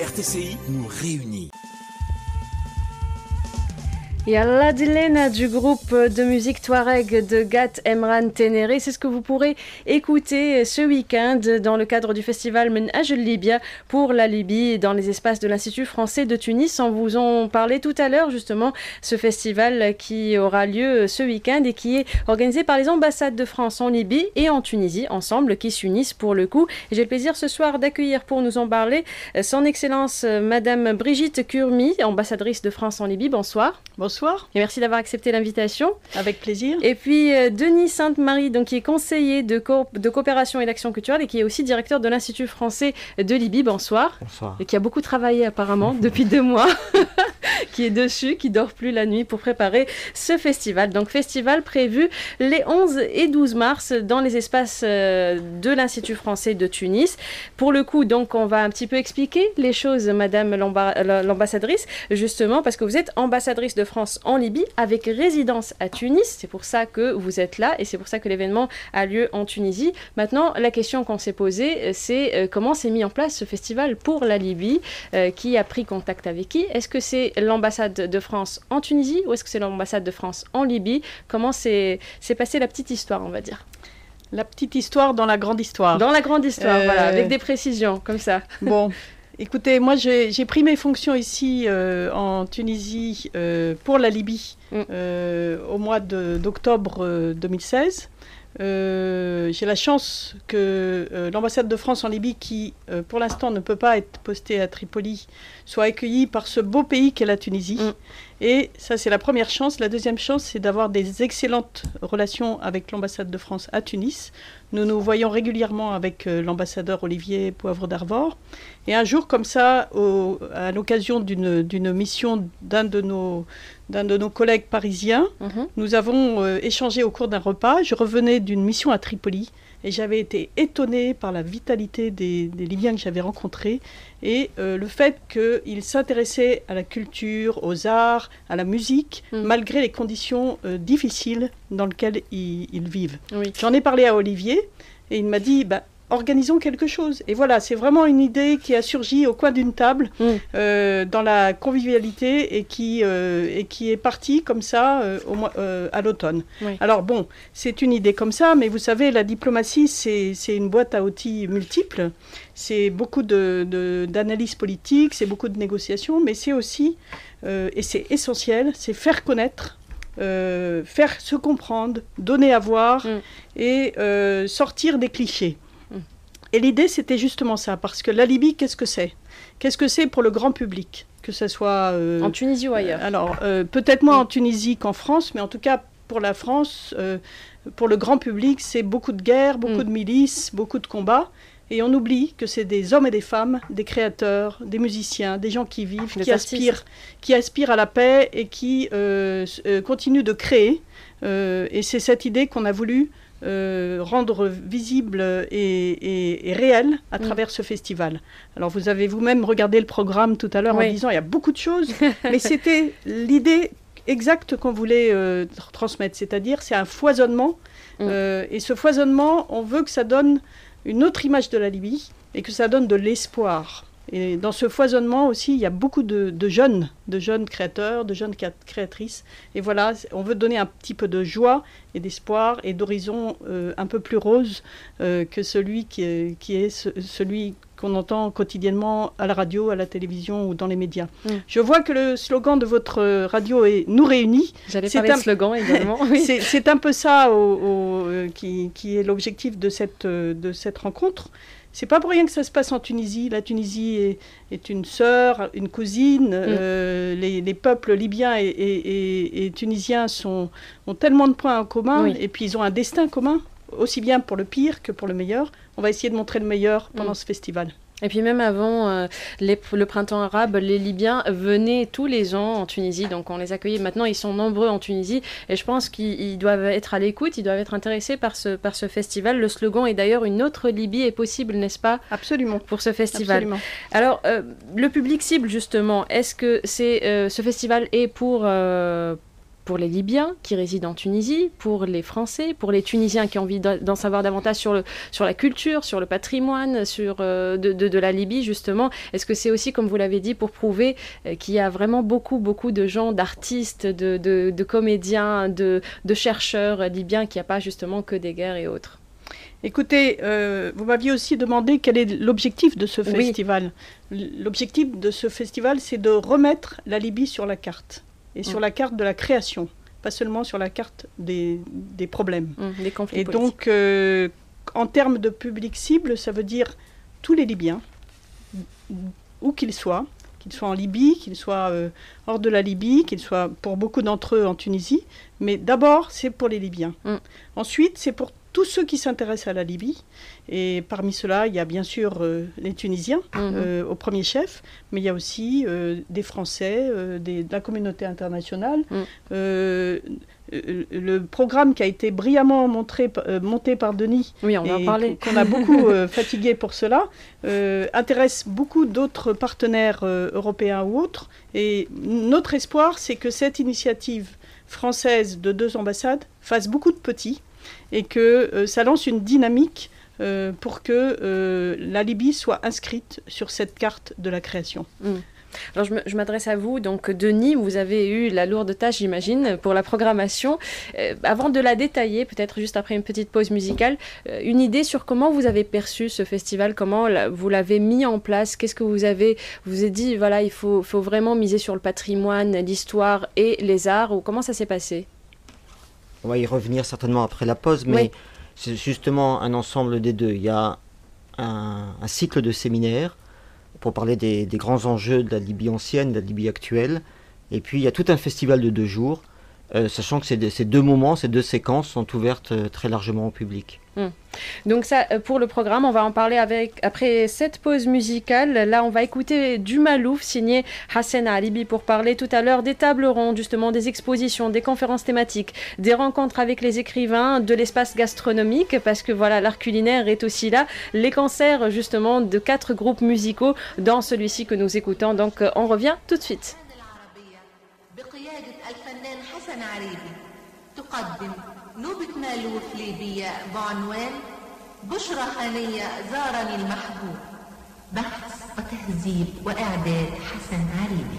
RTCI nous réunit. Et Allah Dilena du groupe de musique Touareg de Gat Emran Ténéré, c'est ce que vous pourrez écouter ce week-end dans le cadre du festival Menhaj Libya pour la Libye dans les espaces de l'Institut français de Tunis. On vous en parlait tout à l'heure justement, ce festival qui aura lieu ce week-end et qui est organisé par les ambassades de France en Libye et en Tunisie ensemble qui s'unissent pour le coup. Et j'ai le plaisir ce soir d'accueillir pour nous en parler son Excellence Madame Brigitte Kurmi, ambassadrice de France en Libye. Bonsoir. Bonsoir. Et merci d'avoir accepté l'invitation. Avec plaisir. Et puis Denis Sainte-Marie, donc, qui est conseiller de coopération et d'action culturelle et qui est aussi directeur de l'Institut français de Libye. Bonsoir. Bonsoir. Et qui a beaucoup travaillé apparemment depuis 2 mois, qui est dessus, qui dort plus la nuit pour préparer ce festival. Donc festival prévu les 11 et 12 mars dans les espaces de l'Institut français de Tunis. Pour le coup, donc, on va un petit peu expliquer les choses, Madame l'ambassadrice, justement, parce que vous êtes ambassadrice de France en Libye avec résidence à Tunis. C'est pour ça que vous êtes là et c'est pour ça que l'événement a lieu en Tunisie. Maintenant, la question qu'on s'est posée, c'est comment s'est mis en place ce festival pour la Libye, qui a pris contact avec qui? Est-ce que c'est l'ambassade de France en Tunisie ou est-ce que c'est l'ambassade de France en Libye? Comment s'est passée la petite histoire, on va dire? La petite histoire dans la grande histoire. Dans la grande histoire, voilà, avec des précisions, comme ça. Bon, écoutez, moi j'ai pris mes fonctions ici en Tunisie pour la Libye au mois d'octobre 2016. J'ai la chance que l'ambassade de France en Libye, qui pour l'instant ne peut pas être postée à Tripoli, soit accueillie par ce beau pays qu'est la Tunisie. Et ça, c'est la première chance. La deuxième chance, c'est d'avoir des excellentes relations avec l'ambassade de France à Tunis. Nous nous voyons régulièrement avec l'ambassadeur Olivier Poivre d'Arvor. Et un jour, comme ça, à l'occasion d'une mission d'un de nos collègues parisiens, nous avons échangé au cours d'un repas. Je revenais d'une mission à Tripoli et j'avais été étonnée par la vitalité des Libyens que j'avais rencontrés et le fait qu'ils s'intéressaient à la culture, aux arts, à la musique, malgré les conditions difficiles dans lesquelles ils vivent. Oui. J'en ai parlé à Olivier et il m'a dit organisons quelque chose. Et voilà, c'est vraiment une idée qui a surgi au coin d'une table, dans la convivialité et qui est partie comme ça à l'automne. Oui. Alors bon, c'est une idée comme ça, mais vous savez, la diplomatie, c'est une boîte à outils multiples. C'est beaucoup d'analyse politique, c'est beaucoup de négociations, mais c'est aussi, et c'est essentiel, c'est faire connaître, faire se comprendre, donner à voir et sortir des clichés. Et l'idée, c'était justement ça, parce que la Libye, qu'est-ce que c'est? Qu'est-ce que c'est pour le grand public? Que ce soit... en Tunisie ou ailleurs? Alors, peut-être moins en Tunisie qu'en France, mais en tout cas, pour la France, pour le grand public, c'est beaucoup de guerres, beaucoup de milices, beaucoup de combats. Et on oublie que c'est des hommes et des femmes, des créateurs, des musiciens, des gens qui vivent, qui aspirent à la paix et qui continuent de créer. Et c'est cette idée qu'on a voulu rendre visible et réel à travers ce festival. Alors vous avez vous-même regardé le programme tout à l'heure en disant il y a beaucoup de choses, mais c'était l'idée exacte qu'on voulait transmettre, c'est-à-dire c'est un foisonnement et ce foisonnement, on veut que ça donne une autre image de la Libye et que ça donne de l'espoir. Et dans ce foisonnement aussi, il y a beaucoup de jeunes créateurs, de jeunes créatrices. Et voilà, on veut donner un petit peu de joie et d'espoir et d'horizon un peu plus rose que celui qui est celui qu'on entend quotidiennement à la radio, à la télévision ou dans les médias. Je vois que le slogan de votre radio est « Nous réunis ». J'allais parler de slogan également. Oui. C'est un peu ça qui est l'objectif de cette rencontre. C'est pas pour rien que ça se passe en Tunisie. La Tunisie est une sœur, une cousine. Les peuples libyens et tunisiens ont tellement de points en commun. Et puis ils ont un destin commun, aussi bien pour le pire que pour le meilleur. On va essayer de montrer le meilleur pendant ce festival. Et puis même avant le printemps arabe, les Libyens venaient tous les ans en Tunisie, donc on les accueillait. Maintenant, ils sont nombreux en Tunisie et je pense qu'ils doivent être à l'écoute, ils doivent être intéressés par ce festival. Le slogan est d'ailleurs « Une autre Libye est possible », n'est-ce pas? Absolument. Pour ce festival. Absolument. Alors, le public cible, justement, est-ce que ce festival est pour pour les Libyens qui résident en Tunisie, pour les Français, pour les Tunisiens qui ont envie d'en savoir davantage sur la culture, sur le patrimoine, de la Libye justement. Est-ce que c'est aussi, comme vous l'avez dit, pour prouver qu'il y a vraiment beaucoup de gens, d'artistes, de comédiens, de chercheurs libyens, qu'il n'y a pas justement que des guerres et autres? Écoutez, vous m'aviez aussi demandé quel est l'objectif de ce festival. L'objectif de ce festival, c'est de remettre la Libye sur la carte, et sur la carte de la création, pas seulement sur la carte des problèmes. Des conflits et politiques. donc, en termes de public cible, ça veut dire tous les Libyens, où qu'ils soient en Libye, qu'ils soient hors de la Libye, qu'ils soient pour beaucoup d'entre eux en Tunisie. Mais d'abord, c'est pour les Libyens. Ensuite, c'est pour tous ceux qui s'intéressent à la Libye. Et parmi ceux-là, il y a bien sûr les Tunisiens au premier chef, mais il y a aussi des Français, de la communauté internationale. Le programme qui a été brillamment monté par Denis, oui, on va en parler, qu'on a beaucoup fatigué pour cela, intéresse beaucoup d'autres partenaires européens ou autres. Et notre espoir, c'est que cette initiative française de 2 ambassades fasse beaucoup de petits et que ça lance une dynamique pour que la Libye soit inscrite sur cette carte de la création. Alors je m'adresse à vous, donc Denis, vous avez eu la lourde tâche, j'imagine, pour la programmation. Avant de la détailler, peut-être juste après une petite pause musicale, une idée sur comment vous avez perçu ce festival, comment vous l'avez mis en place, qu'est-ce que vous avez dit, voilà, il faut vraiment miser sur le patrimoine, l'histoire et les arts, ou comment ça s'est passé? On va y revenir certainement après la pause, mais c'est justement un ensemble des deux. Il y a un cycle de séminaires pour parler des grands enjeux de la Libye ancienne, de la Libye actuelle. Et puis il y a tout un festival de 2 jours, sachant que ces 2 moments, ces 2 séquences sont ouvertes très largement au public. Donc ça, pour le programme, on va en parler après cette pause musicale. Là, on va écouter du Malouf, signé Hassan Alibi, pour parler tout à l'heure des tables rondes, justement, des expositions, des conférences thématiques, des rencontres avec les écrivains, de l'espace gastronomique, parce que voilà, l'art culinaire est aussi là, les concerts, justement, de 4 groupes musicaux dans celui-ci que nous écoutons. Donc, on revient tout de suite. نوبة مالوف ليبية بعنوان بشرى خانية زارني المحبوب، بحث وتهذيب وإعداد حسن عريبي.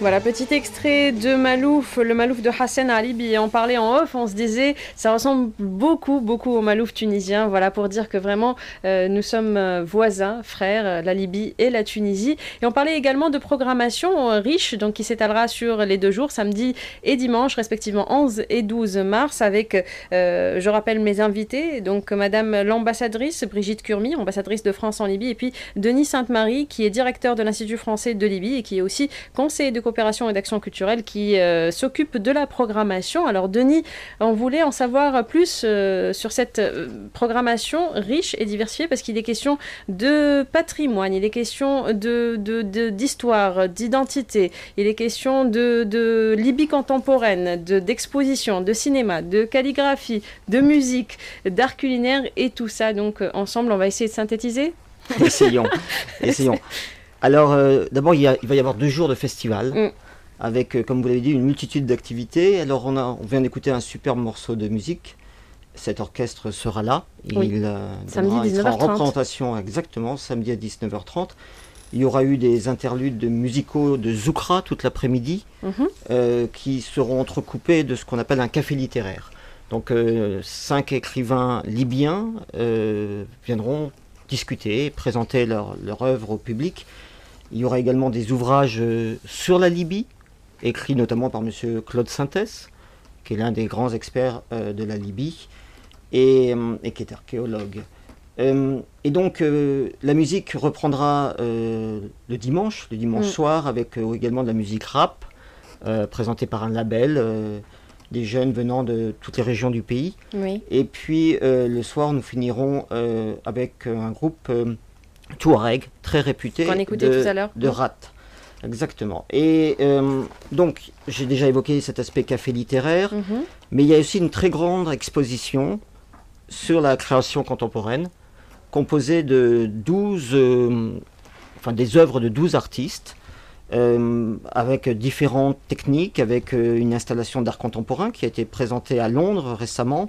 Voilà, petit extrait de Malouf, le Malouf de Hassan Alibi. Et on parlait en off, on se disait, ça ressemble beaucoup au Malouf tunisien. Voilà, pour dire que vraiment, nous sommes voisins, frères, la Libye et la Tunisie. Et on parlait également de programmation riche, donc qui s'étalera sur les 2 jours, samedi et dimanche, respectivement 11 et 12 mars, avec, je rappelle mes invités, donc Madame l'ambassadrice Brigitte Curmi, ambassadrice de France en Libye, et puis Denis Sainte-Marie, qui est directeur de l'Institut français de Libye et qui est aussi conseiller de coopération et d'action culturelle qui s'occupe de la programmation. Alors Denis, on voulait en savoir plus sur cette programmation riche et diversifiée parce qu'il est question de patrimoine, il est question d'histoire, d'identité, il est question de Libye contemporaine, d'exposition, de cinéma, de calligraphie, de musique, d'art culinaire et tout ça. Donc ensemble, on va essayer de synthétiser. Essayons. Alors, d'abord, il va y avoir 2 jours de festival, avec, comme vous l'avez dit, une multitude d'activités. Alors, on vient d'écouter un superbe morceau de musique. Cet orchestre sera là. Il sera en représentation exactement, samedi à 19h30. Il y aura eu des interludes musicaux de Zoukra toute l'après-midi, qui seront entrecoupés de ce qu'on appelle un café littéraire. Donc, 5 écrivains libyens viendront discuter, présenter leur œuvre au public. Il y aura également des ouvrages sur la Libye, écrits notamment par M. Claude Sintès, qui est l'un des grands experts de la Libye, et qui est archéologue. Et donc, la musique reprendra le dimanche soir, avec également de la musique rap, présentée par un label, des jeunes venant de toutes les régions du pays. Oui. Et puis, le soir, nous finirons avec un groupe Touareg, très réputé, qu'on écoutait tout à l'heure. De Rat. Exactement. Et donc, j'ai déjà évoqué cet aspect café littéraire, mais il y a aussi une très grande exposition sur la création contemporaine, composée de des œuvres de 12 artistes, avec différentes techniques, avec une installation d'art contemporain qui a été présentée à Londres récemment,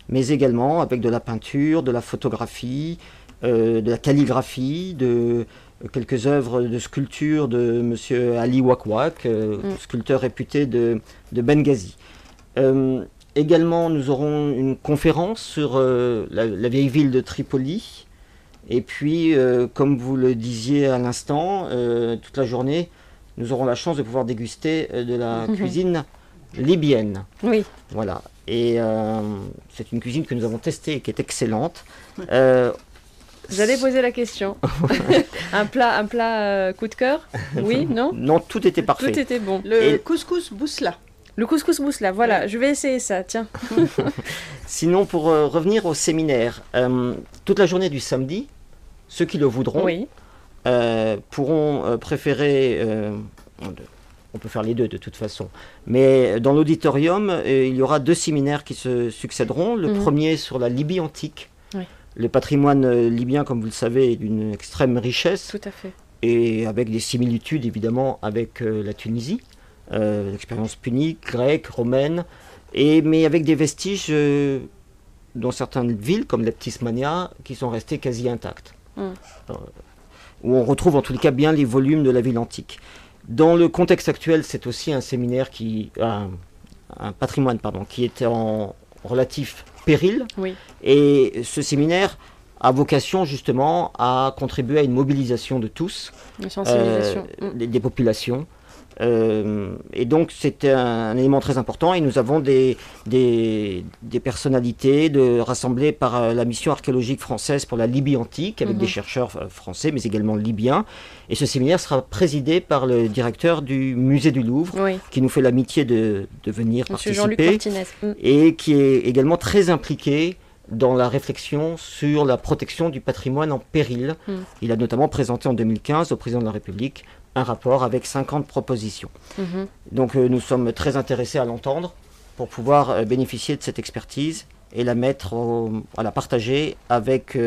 mais également avec de la peinture, de la photographie, de la calligraphie, de quelques œuvres de sculpture de M. Ali Wakwak, sculpteur réputé de Benghazi. Également, nous aurons une conférence sur la vieille ville de Tripoli. Et puis, comme vous le disiez à l'instant, toute la journée, nous aurons la chance de pouvoir déguster de la cuisine libyenne. Oui. Voilà. Et c'est une cuisine que nous avons testée et qui est excellente. J'allais poser la question. un plat coup de cœur? Oui, non? Non, tout était parfait. Tout était bon. Le couscous bousla. Le couscous bousla, voilà. Je vais essayer ça, tiens. Sinon, pour revenir au séminaire, toute la journée du samedi, ceux qui le voudront pourront préférer... on peut faire les deux de toute façon. Mais dans l'auditorium, il y aura 2 séminaires qui se succéderont. Le premier sur la Libye antique. Oui. Le patrimoine libyen, comme vous le savez, est d'une extrême richesse. Tout à fait. Et avec des similitudes, évidemment, avec la Tunisie. L'expérience punique, grecque, romaine. Mais avec des vestiges dans certaines villes, comme Leptismania, qui sont restés quasi intacts. Où on retrouve en tous les cas bien les volumes de la ville antique. Dans le contexte actuel, c'est aussi un séminaire un patrimoine qui était en relatif péril. Oui. Et ce séminaire a vocation justement à contribuer à une mobilisation de tous, une sensibilisation des populations. Et donc c'était un élément très important et nous avons des personnalités rassemblées par la mission archéologique française pour la Libye antique avec des chercheurs français mais également libyens, et ce séminaire sera présidé par le directeur du musée du Louvre qui nous fait l'amitié de venir Monsieur participer et qui est également très impliqué dans la réflexion sur la protection du patrimoine en péril. Il a notamment présenté en 2015 au président de la République un rapport avec 50 propositions. Donc nous sommes très intéressés à l'entendre pour pouvoir bénéficier de cette expertise et la la partager avec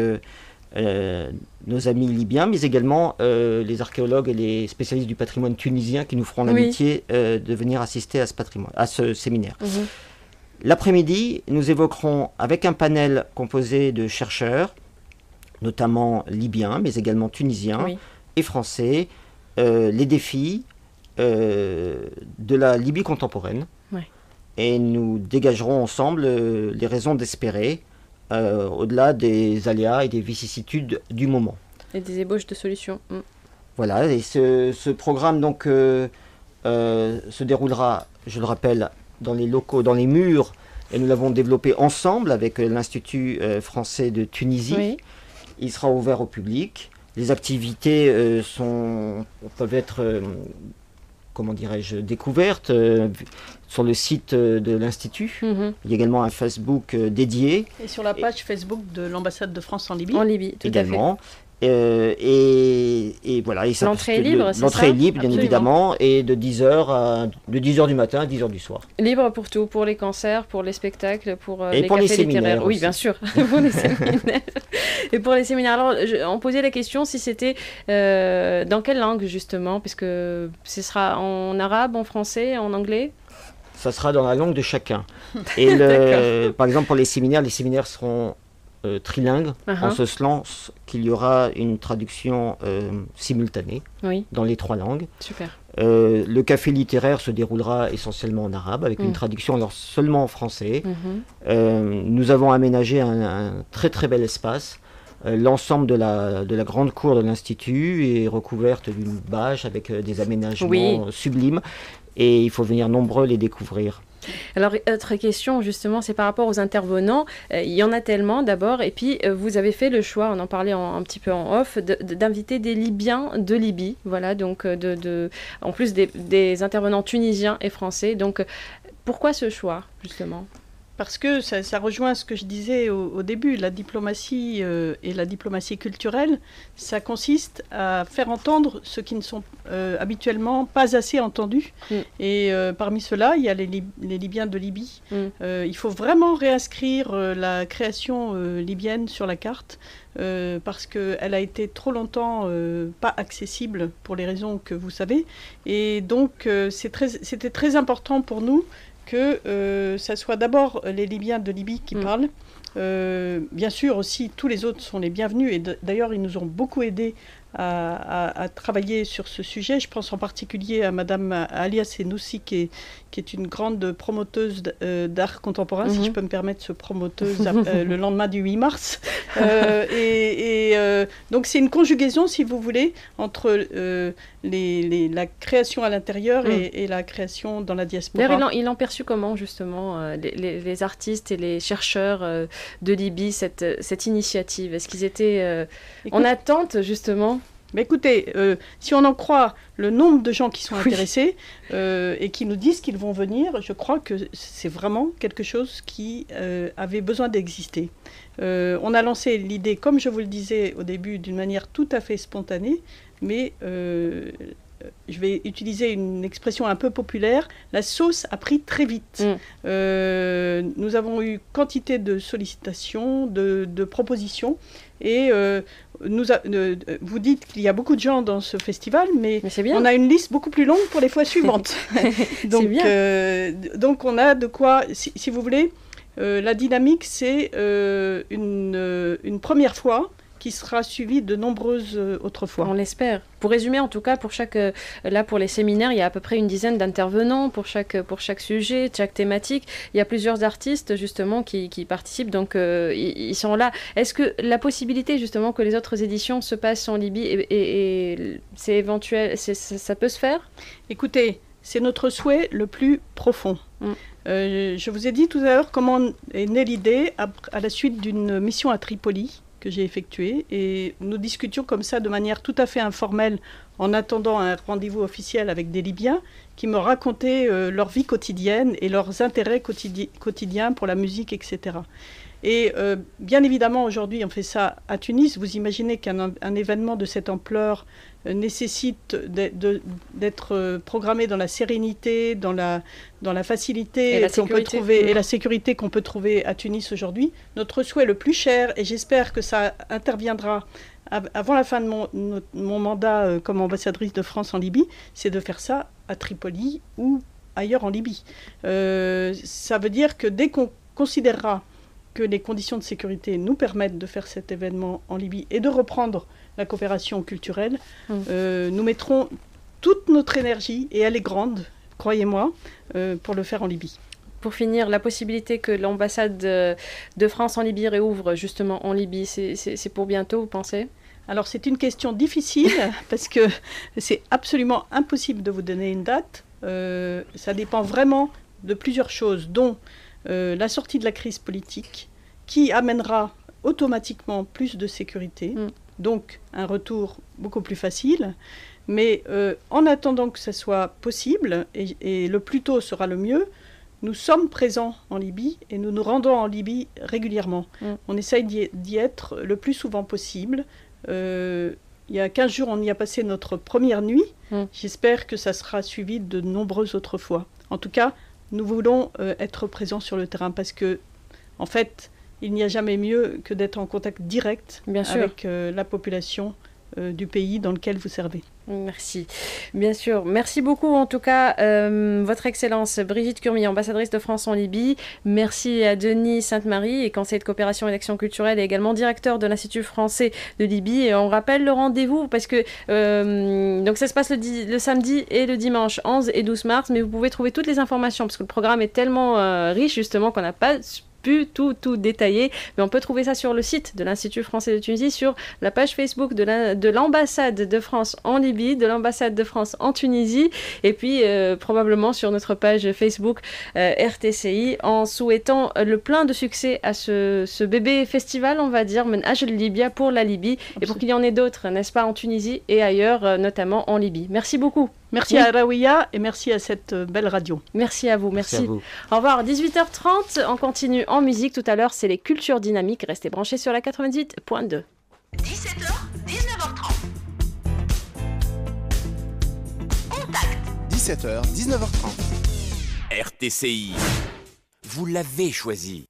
nos amis libyens, mais également les archéologues et les spécialistes du patrimoine tunisien qui nous feront l'amitié de venir assister à ce séminaire. L'après-midi, nous évoquerons avec un panel composé de chercheurs, notamment libyens, mais également tunisiens et français, les défis de la Libye contemporaine. Ouais. Et nous dégagerons ensemble les raisons d'espérer, au-delà des aléas et des vicissitudes du moment. Et des ébauches de solutions. Voilà, et ce programme donc se déroulera, je le rappelle, dans les locaux, dans les murs, et nous l'avons développé ensemble avec l'Institut français de Tunisie. Oui. Il sera ouvert au public. Les activités peuvent être, comment dirais-je, découvertes sur le site de l'Institut. Il y a également un Facebook dédié. Et sur la page Facebook de l'ambassade de France en Libye. En Libye, tout également. Et voilà. L'entrée est libre, c'est ça ? L'entrée est libre, bien Absolument. évidemment, et de 10h du matin à 10h du soir. Libre pour tout, pour les concerts, pour les spectacles, pour et les pour cafés les littéraires. séminaires Oui, aussi. bien sûr, pour les séminaires. Et pour les séminaires. Alors, on posait la question si c'était dans quelle langue, justement, puisque ce sera en arabe, en français, en anglais ? Ça sera dans la langue de chacun. Et par exemple, pour les séminaires seront trilingues, en ce sens qu'il y aura une traduction simultanée dans les 3 langues. Super. Le café littéraire se déroulera essentiellement en arabe, avec une traduction alors seulement en français. Nous avons aménagé un très très bel espace. L'ensemble de la grande cour de l'Institut est recouverte d'une bâche avec des aménagements sublimes. Et il faut venir nombreux les découvrir. Alors, autre question, justement, c'est par rapport aux intervenants. Il y en a tellement, d'abord. Et puis, vous avez fait le choix, on en parlait un petit peu en off, d'inviter des Libyens de Libye. Voilà, donc, en plus des intervenants tunisiens et français. Donc, pourquoi ce choix, justement ? Parce que ça rejoint ce que je disais au début, la diplomatie et la diplomatie culturelle, ça consiste à faire entendre ceux qui ne sont habituellement pas assez entendus. Et parmi ceux-là, il y a les Libyens de Libye. Il faut vraiment réinscrire la création libyenne sur la carte, parce qu'elle a été trop longtemps pas accessible pour les raisons que vous savez. Et donc, c'était très important pour nous que ça soit d'abord les Libyens de Libye qui parlent. Bien sûr aussi, tous les autres sont les bienvenus. Et d'ailleurs, ils nous ont beaucoup aidés à travailler sur ce sujet. Je pense en particulier à Madame Alia Senoussi, qui est une grande promoteuse d'art contemporain, si je peux me permettre, ce promoteuse le lendemain du 8 mars. Donc c'est une conjugaison, si vous voulez, entre la création à l'intérieur et la création dans la diaspora. D'ailleurs, ils l'ont perçu comment, justement, les artistes et les chercheurs de Libye, cette initiative ? Est-ce qu'ils étaient en attente, justement ? Mais écoutez, si on en croit le nombre de gens qui sont intéressés et qui nous disent qu'ils vont venir, je crois que c'est vraiment quelque chose qui avait besoin d'exister. On a lancé l'idée, comme je vous le disais au début, d'une manière tout à fait spontanée, mais je vais utiliser une expression un peu populaire, la sauce a pris très vite. Nous avons eu quantité de sollicitations, de propositions, et vous dites qu'il y a beaucoup de gens dans ce festival, mais on a une liste beaucoup plus longue pour les fois suivantes. Donc on a de quoi, si vous voulez, la dynamique, c'est une première fois qui sera suivi de nombreuses autres fois. On l'espère. Pour résumer, en tout cas, pour les séminaires, il y a à peu près une dizaine d'intervenants pour chaque sujet, chaque thématique. Il y a plusieurs artistes, justement, qui participent, donc ils sont là. Est-ce que la possibilité, justement, que les autres éditions se passent en Libye, et c'est éventuel, ça peut se faire ? Écoutez, c'est notre souhait le plus profond. Je vous ai dit tout à l'heure comment est née l'idée à la suite d'une mission à Tripoli, que j'ai effectué, et nous discutions comme ça de manière tout à fait informelle en attendant un rendez-vous officiel avec des Libyens qui me racontaient leur vie quotidienne et leurs intérêts quotidiens pour la musique, etc. Et bien évidemment, aujourd'hui, on fait ça à Tunis. Vous imaginez qu'un événement de cette ampleur nécessite d'être programmé dans la sérénité, dans la facilité qu'on peut trouver, et la sécurité qu'on peut trouver à Tunis aujourd'hui. Notre souhait le plus cher, et j'espère que ça interviendra avant la fin de mon mandat comme ambassadrice de France en Libye, c'est de faire ça à Tripoli ou ailleurs en Libye. Ça veut dire que dès qu'on considérera que les conditions de sécurité nous permettent de faire cet événement en Libye et de reprendre la coopération culturelle, nous mettrons toute notre énergie, et elle est grande, croyez-moi, pour le faire en Libye. Pour finir, la possibilité que l'ambassade de France en Libye réouvre justement en Libye, c'est pour bientôt, vous pensez ? Alors c'est une question difficile parce que c'est absolument impossible de vous donner une date. Ça dépend vraiment de plusieurs choses, dont la sortie de la crise politique qui amènera automatiquement plus de sécurité, donc un retour beaucoup plus facile. Mais en attendant que ça soit possible, et le plus tôt sera le mieux, nous sommes présents en Libye et nous nous rendons en Libye régulièrement. On essaye d'y être le plus souvent possible. Il y a 15 jours, on y a passé notre première nuit. J'espère que ça sera suivi de nombreuses autres fois. En tout cas, nous voulons être présents sur le terrain parce que, en fait, il n'y a jamais mieux que d'être en contact direct avec la population du pays dans lequel vous servez. Merci. Bien sûr. Merci beaucoup, en tout cas, Votre Excellence Brigitte Curmi, ambassadrice de France en Libye. Merci à Denis Sainte-Marie, conseiller de coopération et d'action culturelle et également directeur de l'Institut français de Libye. Et on rappelle le rendez-vous parce que donc ça se passe le samedi et le dimanche 11 et 12 mars, mais vous pouvez trouver toutes les informations parce que le programme est tellement riche justement qu'on n'a pas pu tout détailler, mais on peut trouver ça sur le site de l'Institut français de Tunisie, sur la page Facebook de l'ambassade de France en Libye, de l'ambassade de France en Tunisie, et puis probablement sur notre page Facebook RTCI, en souhaitant le plein de succès à ce bébé festival, on va dire, Menhaj Libya pour la Libye, et pour qu'il y en ait d'autres, n'est-ce pas, en Tunisie et ailleurs, notamment en Libye. Merci beaucoup. Merci à Raouia et merci à cette belle radio. Merci à vous, merci. À vous. Au revoir, 18h30, on continue en musique. Tout à l'heure, c'est les cultures dynamiques. Restez branchés sur la 98.2. 17h, 19h30. Contact. 17h, 19h30. RTCI. Vous l'avez choisi.